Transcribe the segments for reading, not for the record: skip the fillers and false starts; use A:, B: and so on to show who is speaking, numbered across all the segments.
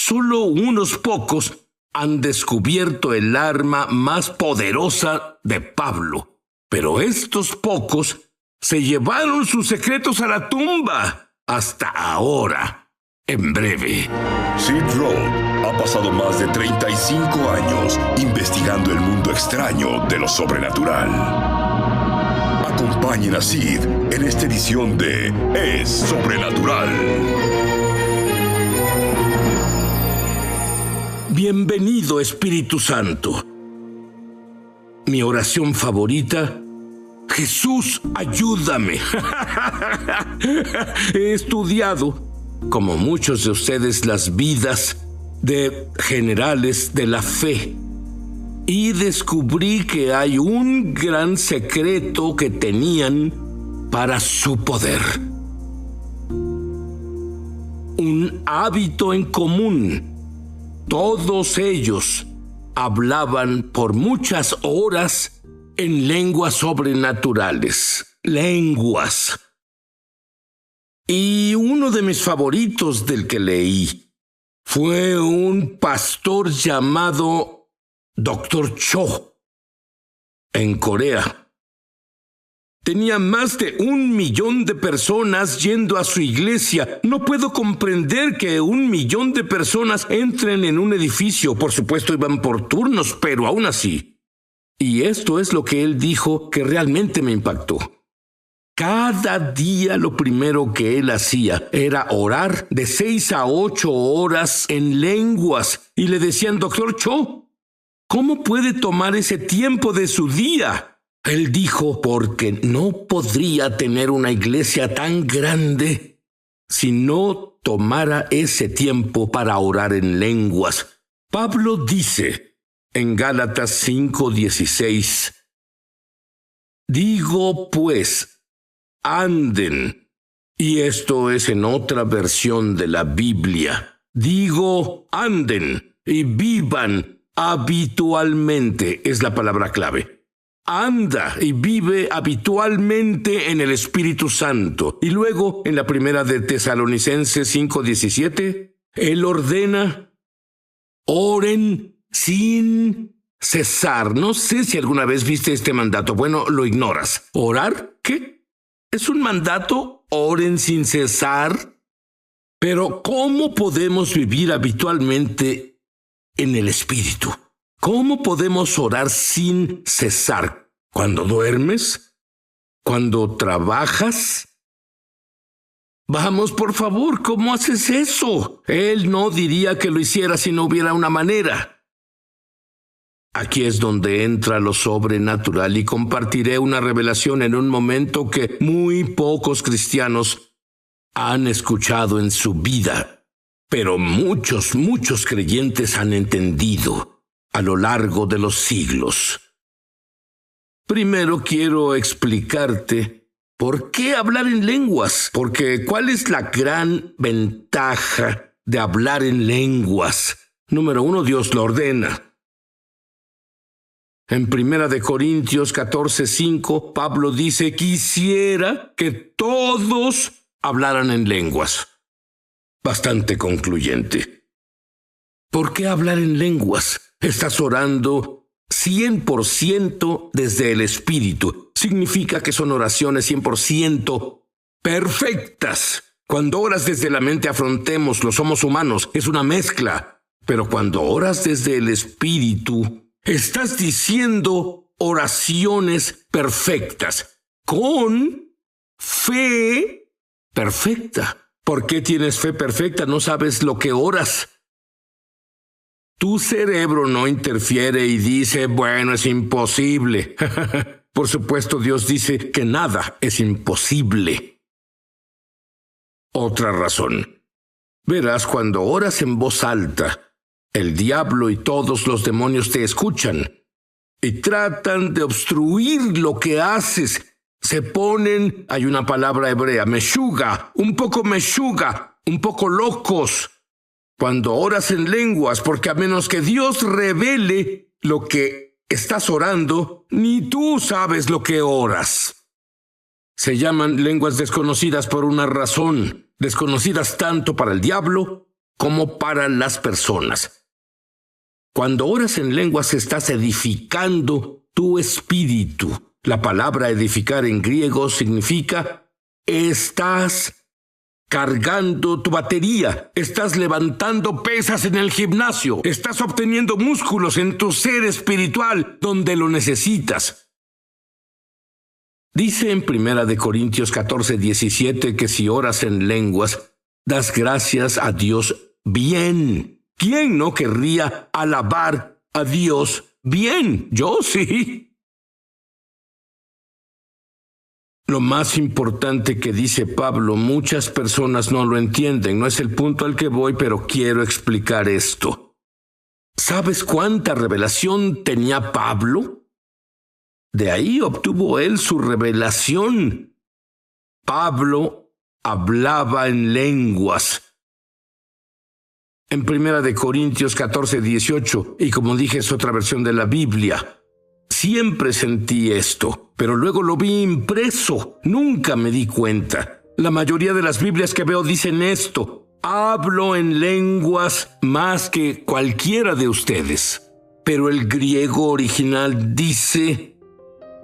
A: Solo unos pocos han descubierto el arma más poderosa de Pablo. Pero estos pocos se llevaron sus secretos a la tumba. Hasta ahora. En breve.
B: Sid Roth ha pasado más de 35 años investigando el mundo extraño de lo sobrenatural. Acompañen a Sid en esta edición de Es Sobrenatural.
A: Bienvenido, Espíritu Santo. Mi oración favorita: Jesús, ayúdame. He estudiado, como muchos de ustedes, las vidas de generales de la fe y descubrí que hay un gran secreto que tenían para su poder. Un hábito en común. Todos ellos hablaban por muchas horas en lenguas sobrenaturales. Lenguas. Y uno de mis favoritos del que leí fue un pastor llamado Dr. Cho en Corea. Tenía más de 1 millón de personas yendo a su iglesia. No puedo comprender que 1 millón de personas entren en un edificio. Por supuesto, iban por turnos, pero aún así. Y esto es lo que él dijo que realmente me impactó. Cada día lo primero que él hacía era orar de 6 a 8 horas en lenguas. Y le decían: Doctor Cho, ¿cómo puede tomar ese tiempo de su día? Él dijo: porque no podría tener una iglesia tan grande si no tomara ese tiempo para orar en lenguas. Pablo dice en Gálatas 5:16: digo pues, anden. Y esto es en otra versión de la Biblia. Digo, anden y vivan habitualmente. Es la palabra clave. Anda y vive habitualmente en el Espíritu Santo. Y luego, en la primera de Tesalonicenses 5:17, él ordena: oren sin cesar. No sé si alguna vez viste este mandato. Bueno, lo ignoras. ¿Orar? ¿Qué? ¿Es un mandato? ¿Oren sin cesar? Pero ¿cómo podemos vivir habitualmente en el Espíritu? ¿Cómo podemos orar sin cesar? ¿Cuando duermes? ¿Cuando trabajas? Vamos, por favor, ¿cómo haces eso? Él no diría que lo hiciera si no hubiera una manera. Aquí es donde entra lo sobrenatural y compartiré una revelación en un momento que muy pocos cristianos han escuchado en su vida, pero muchos creyentes han entendido a lo largo de los siglos. Primero quiero explicarte por qué hablar en lenguas, porque ¿cuál es la gran ventaja de hablar en lenguas? Número 1, Dios lo ordena. En 1 Corintios 14:5, Pablo dice: quisiera que todos hablaran en lenguas. Bastante concluyente. ¿Por qué hablar en lenguas? Estás orando 100% desde el Espíritu. Significa que son oraciones 100% perfectas. Cuando oras desde la mente, afrontémoslo, somos humanos, es una mezcla. Pero cuando oras desde el Espíritu, estás diciendo oraciones perfectas, con fe perfecta. ¿Por qué tienes fe perfecta? No sabes lo que oras. Tu cerebro no interfiere y dice: bueno, es imposible. Por supuesto, Dios dice que nada es imposible. Otra razón. Verás, cuando oras en voz alta, el diablo y todos los demonios te escuchan y tratan de obstruir lo que haces. Se ponen, hay una palabra hebrea, meshuga, un poco locos. Cuando oras en lenguas, porque a menos que Dios revele lo que estás orando, ni tú sabes lo que oras. Se llaman lenguas desconocidas por una razón, desconocidas tanto para el diablo como para las personas. Cuando oras en lenguas estás edificando tu espíritu. La palabra edificar en griego significa estás cargando tu batería, estás levantando pesas en el gimnasio, estás obteniendo músculos en tu ser espiritual donde lo necesitas. Dice en 1 Corintios 14:17 que si oras en lenguas, das gracias a Dios bien. ¿Quién no querría alabar a Dios bien? Yo sí. Lo más importante que dice Pablo, muchas personas no lo entienden. No es el punto al que voy, pero quiero explicar esto. ¿Sabes cuánta revelación tenía Pablo? De ahí obtuvo él su revelación. Pablo hablaba en lenguas. En 1 Corintios 14:18, y como dije es otra versión de la Biblia, siempre sentí esto, pero luego lo vi impreso. Nunca me di cuenta. La mayoría de las Biblias que veo dicen esto. Hablo en lenguas más que cualquiera de ustedes. Pero el griego original dice,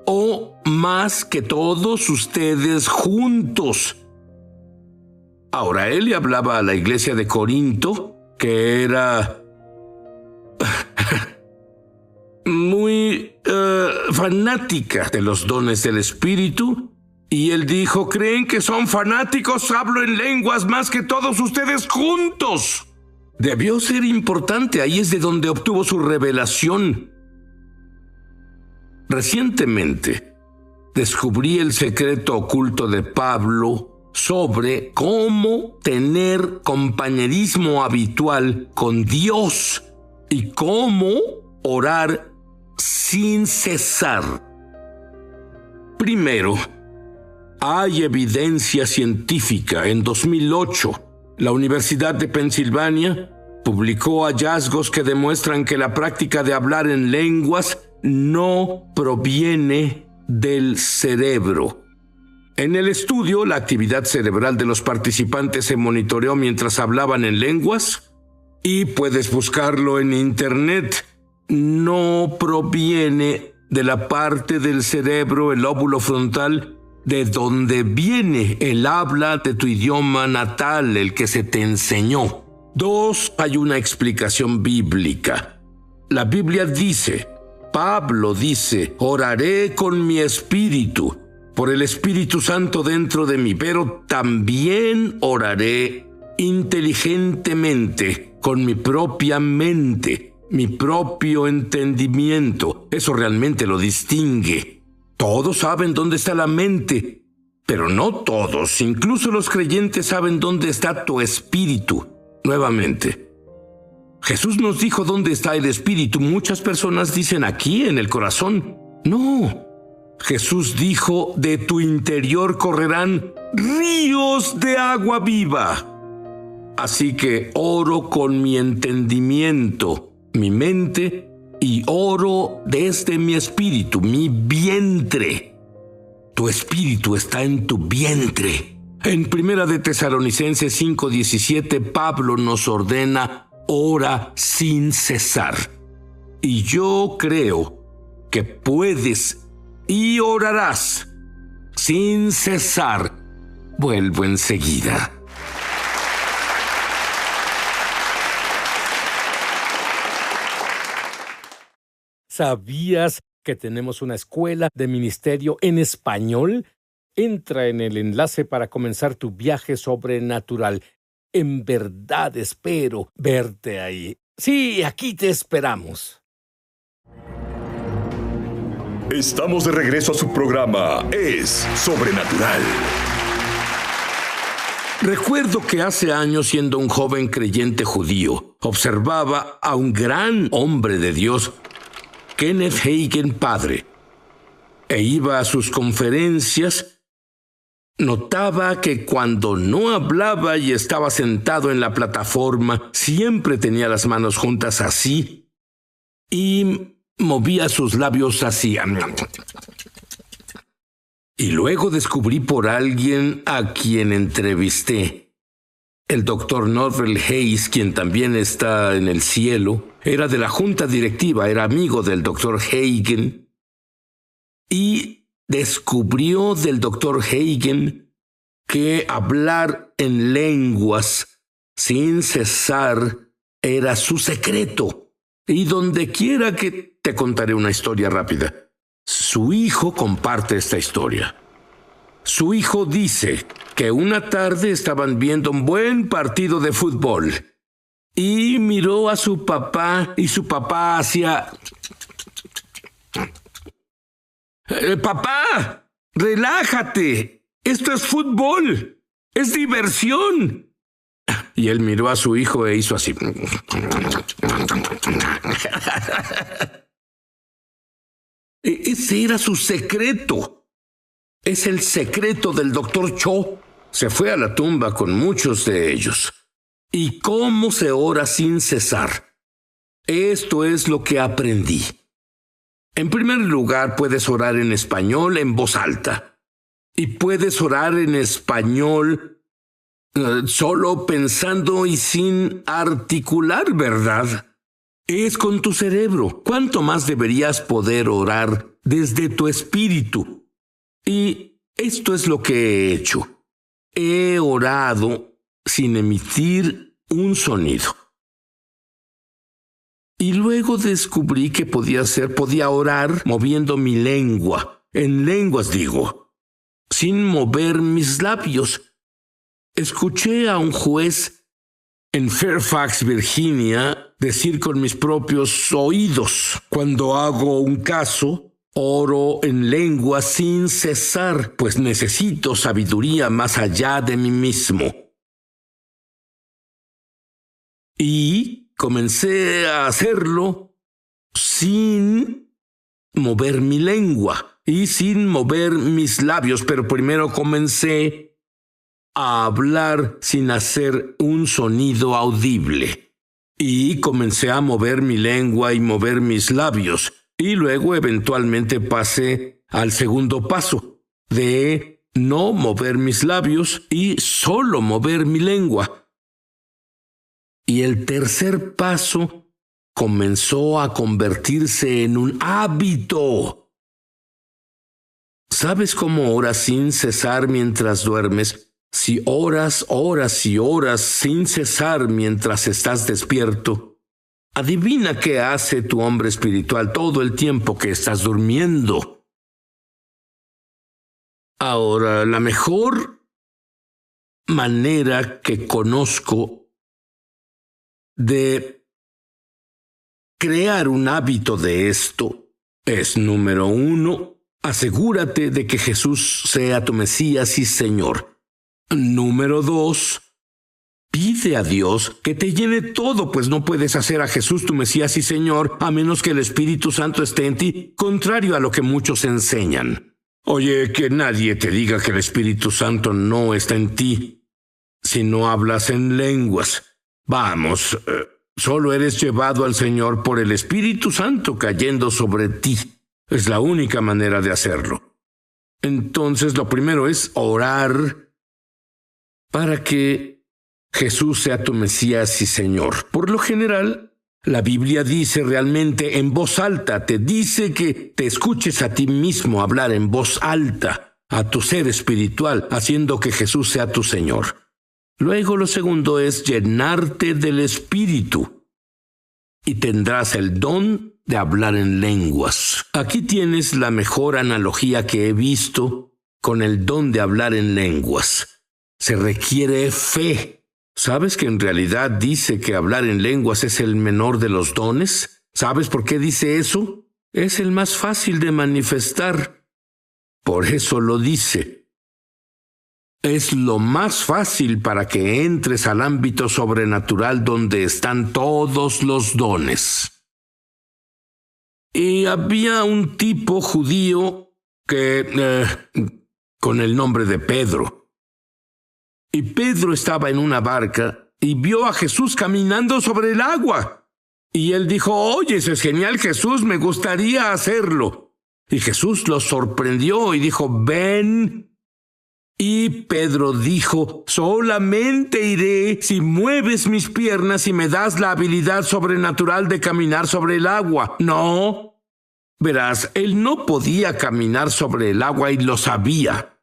A: o más que todos ustedes juntos. Ahora, él le hablaba a la iglesia de Corinto, que era muy fanática de los dones del Espíritu, y él dijo, ¿creen que son fanáticos? Hablo en lenguas más que todos ustedes juntos. Debió ser importante, ahí es de donde obtuvo su revelación. Recientemente, descubrí el secreto oculto de Pablo sobre cómo tener compañerismo habitual con Dios y cómo orar sin cesar. Primero, hay evidencia científica. En 2008, la Universidad de Pensilvania publicó hallazgos que demuestran que la práctica de hablar en lenguas no proviene del cerebro. En el estudio, la actividad cerebral de los participantes se monitoreó mientras hablaban en lenguas, y puedes buscarlo en internet. No proviene de la parte del cerebro, el lóbulo frontal, de donde viene el habla de tu idioma natal, el que se te enseñó. 2, hay una explicación bíblica. La Biblia dice, Pablo dice, oraré con mi espíritu, por el Espíritu Santo dentro de mí, pero también oraré inteligentemente, con mi propia mente, mi propio entendimiento. Eso realmente lo distingue. Todos saben dónde está la mente, pero no todos, incluso los creyentes saben dónde está tu espíritu. Nuevamente, Jesús nos dijo dónde está el espíritu. Muchas personas dicen aquí, en el corazón. No. Jesús dijo, de tu interior correrán ríos de agua viva. Así que oro con mi entendimiento, mi mente, y oro desde mi espíritu, mi vientre. Tu espíritu está en tu vientre. En 1 Tesalonicenses 5:17, Pablo nos ordena, ora sin cesar. Y yo creo que puedes y orarás sin cesar. Vuelvo enseguida.
C: ¿Sabías que tenemos una escuela de ministerio en español? Entra en el enlace para comenzar tu viaje sobrenatural. En verdad espero verte ahí. Sí, aquí te esperamos.
B: Estamos de regreso a su programa Es Sobrenatural.
A: Recuerdo que hace años, siendo un joven creyente judío, observaba a un gran hombre de Dios, Kenneth Hagin padre, e iba a sus conferencias. Notaba que cuando no hablaba y estaba sentado en la plataforma, siempre tenía las manos juntas así y movía sus labios así. Y luego descubrí por alguien a quien entrevisté El doctor Norvel Hayes, quien también está en el cielo, era de la junta directiva, era amigo del doctor Hagen, y descubrió del doctor Hagen que hablar en lenguas sin cesar era su secreto. Y donde quiera que te contaré una historia rápida. Su hijo comparte esta historia. Su hijo dice que una tarde estaban viendo un buen partido de fútbol y miró a su papá y su papá hacía... ¡Papá! ¡Relájate! ¡Esto es fútbol! ¡Es diversión! Y él miró a su hijo e hizo así. Ese era su secreto. Es el secreto del doctor Cho. Se fue a la tumba con muchos de ellos. ¿Y cómo se ora sin cesar? Esto es lo que aprendí. En primer lugar, puedes orar en español en voz alta. Y puedes orar en español solo pensando y sin articular, ¿verdad? Es con tu cerebro. ¿Cuánto más deberías poder orar desde tu espíritu? Y esto es lo que he hecho. He orado sin emitir un sonido. Y luego descubrí que podía orar moviendo mi lengua. En lenguas digo, sin mover mis labios. Escuché a un juez en Fairfax, Virginia, decir con mis propios oídos: cuando hago un caso, oro en lengua sin cesar, pues necesito sabiduría más allá de mí mismo. Y comencé a hacerlo sin mover mi lengua y sin mover mis labios, pero primero comencé a hablar sin hacer un sonido audible. Y comencé a mover mi lengua y mover mis labios. Y luego eventualmente pasé al segundo paso, de no mover mis labios y solo mover mi lengua. Y el tercer paso comenzó a convertirse en un hábito. ¿Sabes cómo oras sin cesar mientras duermes? Si oras horas y horas sin cesar mientras estás despierto, adivina qué hace tu hombre espiritual todo el tiempo que estás durmiendo. Ahora, la mejor manera que conozco de crear un hábito de esto es, número 1, asegúrate de que Jesús sea tu Mesías y Señor. Número 2, pide a Dios que te llene todo, pues no puedes hacer a Jesús tu Mesías y Señor a menos que el Espíritu Santo esté en ti, contrario a lo que muchos enseñan. Oye, que nadie te diga que el Espíritu Santo no está en ti si no hablas en lenguas. Vamos, solo eres llevado al Señor por el Espíritu Santo cayendo sobre ti. Es la única manera de hacerlo. Entonces, lo primero es orar para que Jesús sea tu Mesías y Señor. Por lo general, la Biblia dice realmente en voz alta, te dice que te escuches a ti mismo hablar en voz alta, a tu ser espiritual, haciendo que Jesús sea tu Señor. Luego lo segundo es llenarte del Espíritu y tendrás el don de hablar en lenguas. Aquí tienes la mejor analogía que he visto con el don de hablar en lenguas. Se requiere fe. ¿Sabes que en realidad dice que hablar en lenguas es el menor de los dones? ¿Sabes por qué dice eso? Es el más fácil de manifestar. Por eso lo dice. Es lo más fácil para que entres al ámbito sobrenatural donde están todos los dones. Y había un tipo judío con el nombre de Pedro. Y Pedro estaba en una barca y vio a Jesús caminando sobre el agua. Y él dijo: oye, eso es genial, Jesús, me gustaría hacerlo. Y Jesús lo sorprendió y dijo: ven Y Pedro dijo: solamente iré si mueves mis piernas y me das la habilidad sobrenatural de caminar sobre el agua. No. Verás, él no podía caminar sobre el agua y lo sabía.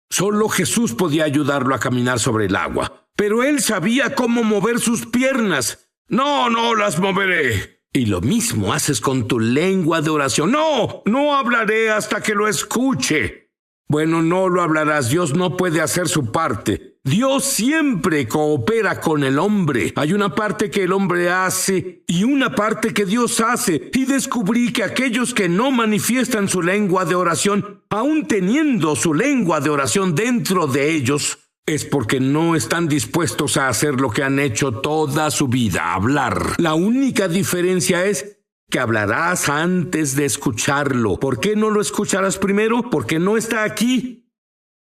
A: Solo Jesús podía ayudarlo a caminar sobre el agua. Pero él sabía cómo mover sus piernas. No las moveré. Y lo mismo haces con tu lengua de oración. No hablaré hasta que lo escuche. Bueno, no lo hablarás. Dios no puede hacer su parte. Dios siempre coopera con el hombre. Hay una parte que el hombre hace y una parte que Dios hace. Y descubrí que aquellos que no manifiestan su lengua de oración, aun teniendo su lengua de oración dentro de ellos, es porque no están dispuestos a hacer lo que han hecho toda su vida, hablar. La única diferencia es que hablarás antes de escucharlo. ¿Por qué no lo escucharás primero? Porque no está aquí.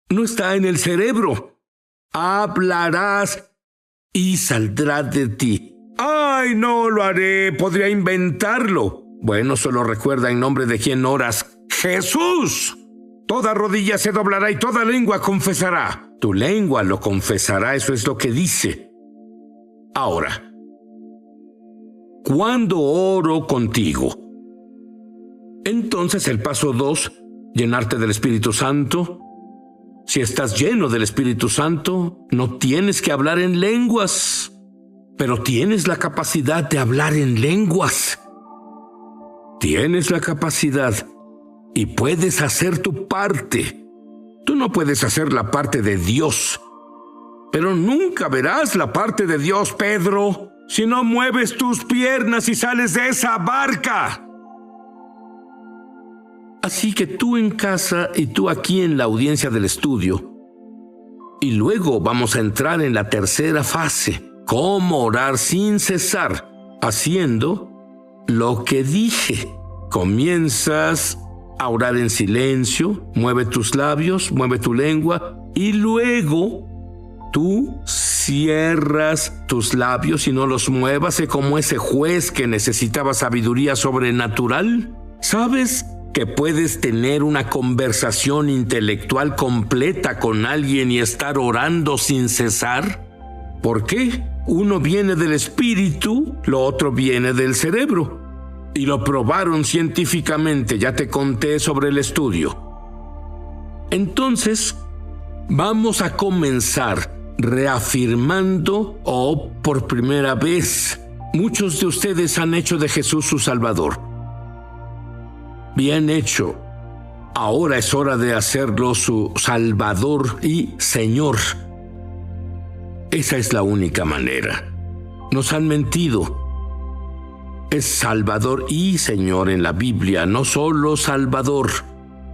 A: No está en el cerebro. Hablarás y saldrá de ti. ¡Ay, no lo haré! Podría inventarlo. Bueno, solo recuerda en nombre de quién oras. ¡Jesús! Toda rodilla se doblará y toda lengua confesará. Tu lengua lo confesará, eso es lo que dice. Ahora, ¿cuándo oro contigo? Entonces el paso 2, llenarte del Espíritu Santo. Si estás lleno del Espíritu Santo, no tienes que hablar en lenguas, pero tienes la capacidad de hablar en lenguas. Tienes la capacidad y puedes hacer tu parte. Tú no puedes hacer la parte de Dios, pero nunca verás la parte de Dios, Pedro, si no mueves tus piernas y sales de esa barca. Así que tú en casa y tú aquí en la audiencia del estudio. Y luego vamos a entrar en la tercera fase, cómo orar sin cesar, haciendo lo que dije. Comienzas a orar en silencio, mueve tus labios, mueve tu lengua y luego tú cierras tus labios y no los muevas. Sé como ese juez que necesitaba sabiduría sobrenatural. ¿Sabes que puedes tener una conversación intelectual completa con alguien y estar orando sin cesar? ¿Por qué? Uno viene del espíritu, lo otro viene del cerebro. Y lo probaron científicamente, ya te conté sobre el estudio. Entonces, vamos a comenzar reafirmando, por primera vez, muchos de ustedes han hecho de Jesús su Salvador. Bien hecho. Ahora es hora de hacerlo su Salvador y Señor. Esa es la única manera. Nos han mentido. Es Salvador y Señor en la Biblia, no solo Salvador.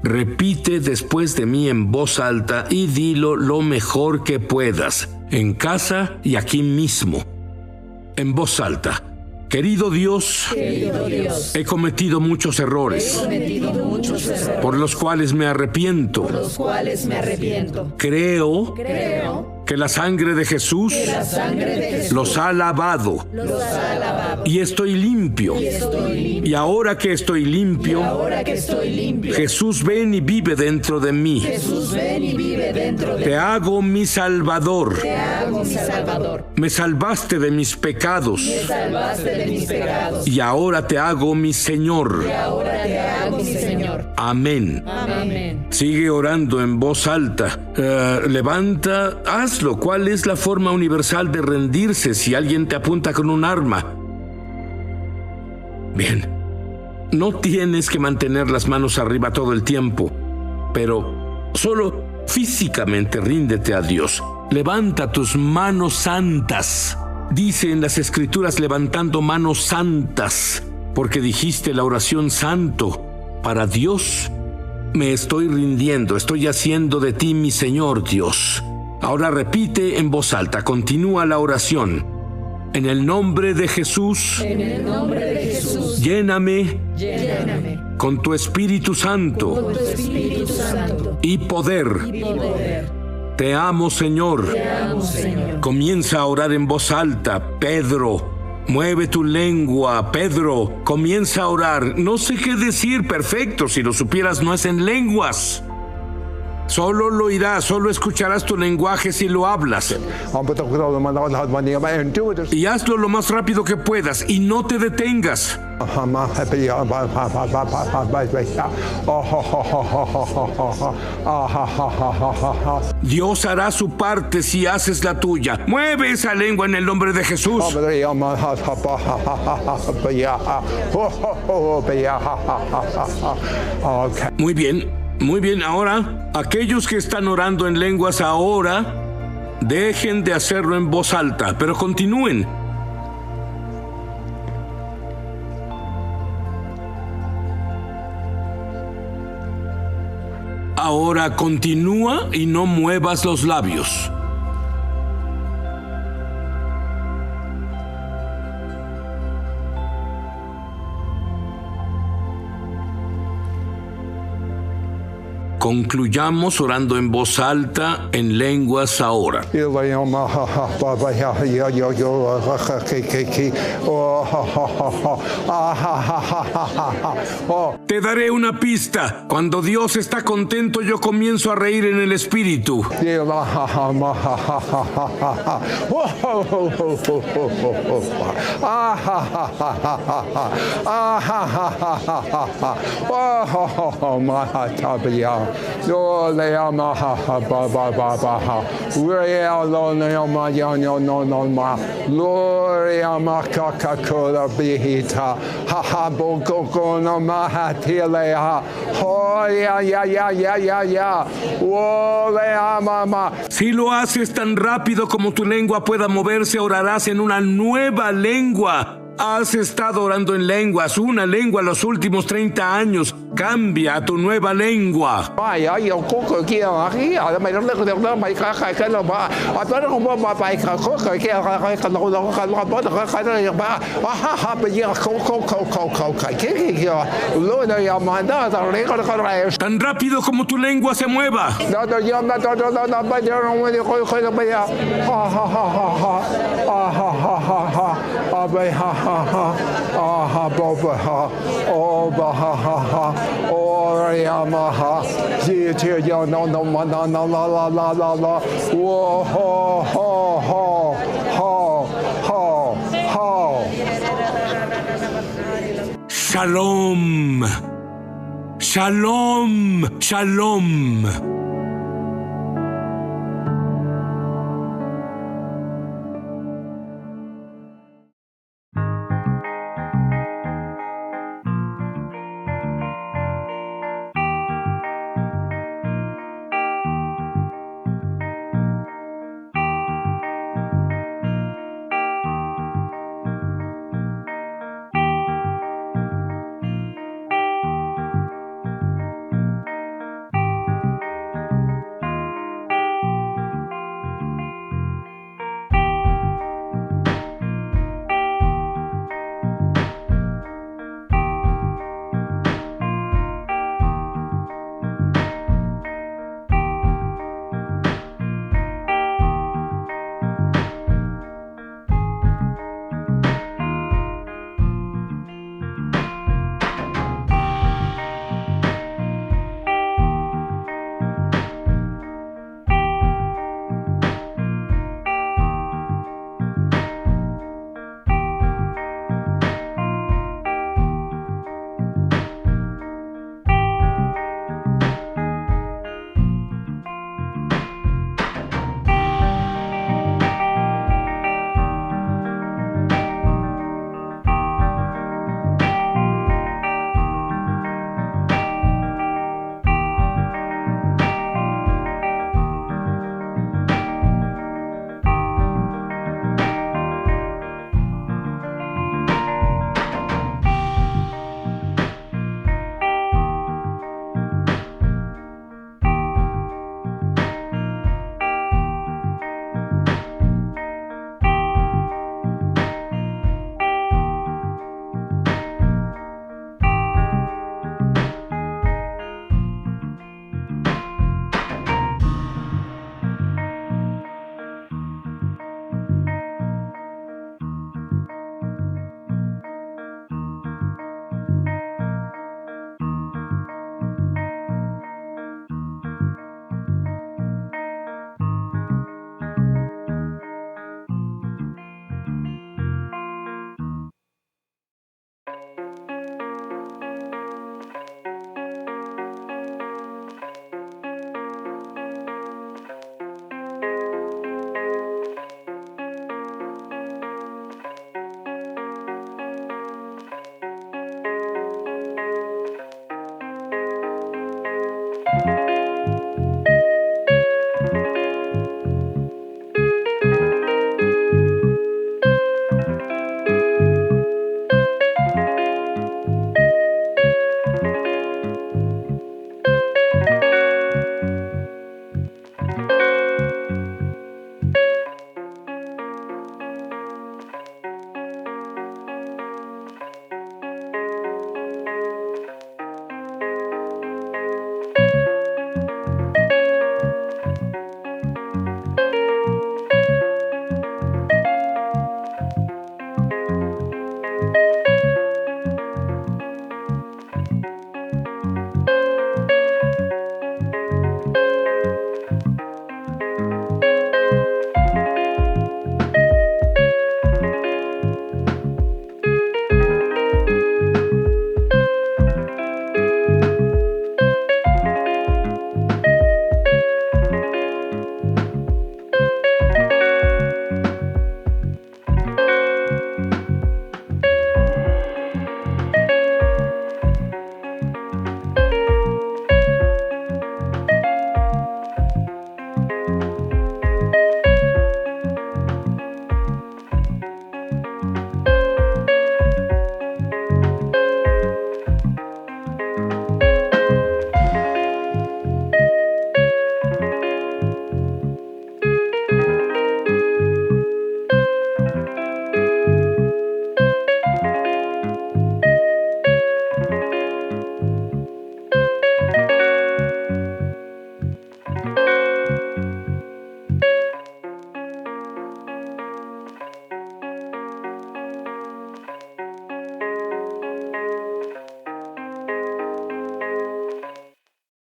A: Repite después de mí en voz alta y dilo lo mejor que puedas, en casa y aquí mismo. En voz alta. Querido Dios, he cometido muchos errores, por los cuales me arrepiento. Creo que la sangre de Jesús los ha lavado. Y estoy limpio. Y ahora que estoy limpio, Jesús, ven y vive dentro de mí. Te hago mi Salvador. Me salvaste de mis pecados. Y ahora te hago mi Señor. Amén. Sigue orando en voz alta. Levanta, hazlo. ¿Cuál es la forma universal de rendirse si alguien te apunta con un arma? Bien. No tienes que mantener las manos arriba todo el tiempo, pero solo físicamente ríndete a Dios. Levanta tus manos santas. Dice en las Escrituras levantando manos santas, porque dijiste la oración santo. Para Dios me estoy rindiendo, estoy haciendo de ti mi Señor Dios. Ahora repite en voz alta, continúa la oración. En el nombre de Jesús, lléname con tu Espíritu Santo, y poder. Te amo, Señor. Comienza a orar en voz alta. Pedro, mueve tu lengua. Pedro, comienza a orar. No sé qué decir, perfecto. Si lo supieras, no es en lenguas. Solo lo oirás, solo escucharás tu lenguaje si lo hablas. Y hazlo lo más rápido que puedas y no te detengas. Dios hará su parte si haces la tuya. Mueve esa lengua en el nombre de Jesús. Muy bien, muy bien. Ahora, aquellos que están orando en lenguas ahora, dejen de hacerlo en voz alta, pero continúen. Ahora continúa y no muevas los labios. Concluyamos orando en voz alta en lenguas ahora. Te daré una pista. Cuando Dios está contento, yo comienzo a reír en el espíritu.
D: Yo le amo Gloria Coca-Cola Bihita Boko no Mahatilea
A: Si lo haces tan rápido como tu lengua pueda moverse, orarás en una nueva lengua. Has estado orando en lenguas, una lengua los últimos 30 años. Cambia a tu nueva lengua. Tan rápido como tu lengua se mueva. Shalom. Shalom. Shalom.